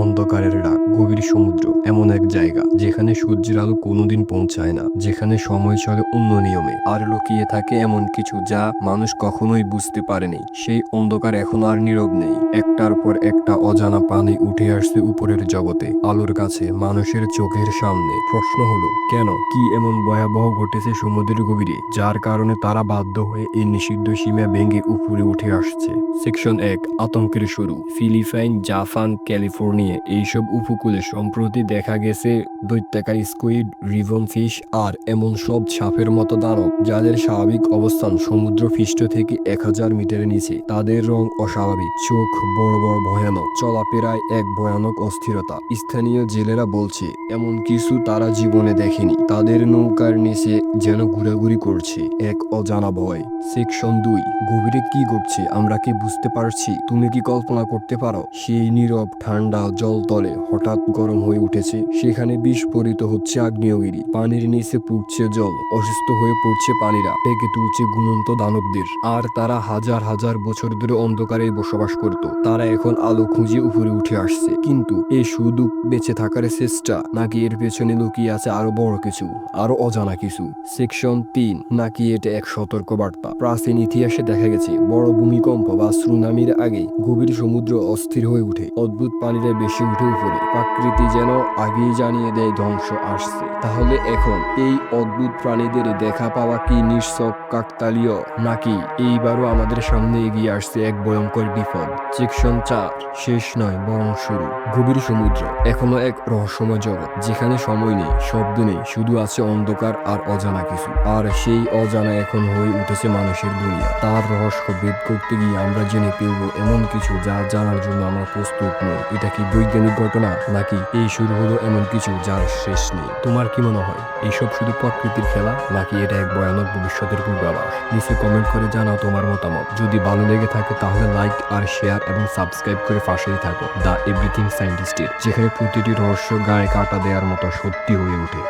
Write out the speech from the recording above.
অন্ধকারের রাত, গভীর সমুদ্র এমন এক জায়গা যেখানে সূর্যের আলো কোনোদিন পৌঁছায় না, যেখানে সময় চলে অন্য নিয়মে, আর লুকিয়ে থাকে এমন কিছু যা মানুষ কখনোই বুঝতে পারেনি। সেই অন্ধকার এখন আর নীরব নেই, একটার পর একটা অজানা প্রাণী উঠে আসছে উপরের জগতে, আলোর কাছে, মানুষের চোখের সামনে। প্রশ্ন হলো, কেন, কি এমন ভয়াবহ ঘটেছে সমুদ্রের গভীরে, যার কারণে তারা বাধ্য হয়ে এই নিষিদ্ধ সীমা ভেঙে উপরে উঠে আসছে। সেকশন 1, আতঙ্কের শুরু। ফিলিপাইন, জাপান, ক্যালিফোর্নিয়া এইসব উপকূলে সম্প্রতি দেখা গেছে দৈত্যাকার স্কুইড, রিবন ফিশ আর এমন সব সাপের মতো দানব যাদের স্বাভাবিক অবস্থান সমুদ্র পৃষ্ঠ থেকে 1000 মিটারের নিচে। তাদের রং অস্বাভাবিক, চোখ বড় বড়, ভয়ানক, চলাফেরায় এক ভয়ানক অস্থিরতা। স্থানীয় জেলেরা বলছে এমন কিছু তারা জীবনে দেখেনি। তাদের নৌকার নিচে যেন ঘোরাঘুরি করছে এক অজানা ভয়। সেকশন 2, গভীরে কি ঘটছে আমরা কি বুঝতে পারছি? তুমি কি কল্পনা করতে পারো সেই নীরব ঠান্ডা জলতলে হঠাৎ গরম হয়ে উঠেছে, সেখানে বিস্ফোরিত হচ্ছে আগ্নেয়গিরি, পানির নিচে পুড়ছে জল, অসুস্থ হয়ে পড়ছে পানিরা, ডেকে তুলছে ঘুমন্ত দানবদের। আর তারা হাজার হাজার বছর ধরে অন্ধকারে বসবাস করত, তারা এখন আলো খুঁজে উপরে উঠে আসছে। কিন্তু এ শুধু বেঁচে থাকার চেষ্টা, নাকি এর পেছনে লুকিয়ে আছে আরো বড় কিছু, আরো অজানা কিছু? সেকশন 3, নাকি এটা এক সতর্ক বার্তা? প্রাচীন ইতিহাসে দেখা গেছে বড় ভূমিকম্প বা সুনামির আগে গভীর সমুদ্র অস্থির হয়ে উঠে, অদ্ভুত পানিরা বেশি উঠে উপরে, প্রকৃতি যেন আগেই জানিয়ে দেয় ধ্বংস আসছে। তাহলে এখন এই অদ্ভুত প্রাণীদের দেখা পাওয়া কি নিছক কাকতালীয়, নাকি এইবারও আমাদের সামনে এগিয়ে আসছে এক ভয়ঙ্কর বিপদ? সেকশন 4, শেষ নয় বরং শুরু। গভীর সমুদ্র এখনো এক রহস্যময় জগৎ, যেখানে সময় নেই, শব্দ নেই, শুধু আছে অন্ধকার আর অজানা কিছু। আর সেই অজানা এখন হয়ে উঠেছে মানুষের দুনিয়া। তার রহস্য ভেদ করতে গিয়ে আমরা জেনে ফেলব এমন কিছু যা জানার জন্য আমরা প্রস্তুত নই। এটা কি বৈজ্ঞানিক ঘটনা, নাকি এই শুরু হলো এমন কিছু যার শেষ নেই? তোমার কি মনে হয় এইসব শুধু প্রকৃতির খেলা, নাকি এটা এক ভয়ানক ভবিষ্যতের পূর্বাভাস? নিচে কমেন্ট করে জানাও তোমার মতামত। যদি ভালো লেগে থাকে তাহলে লাইক আর শেয়ার এবং সাবস্ক্রাইব করে পাশেই থাকো দ্য এভরিথিং সায়েন্টিস্টের, যেখানে প্রতিটি রহস্য গায়ে কাটা দেওয়ার মতো সত্যি হয়ে ওঠে।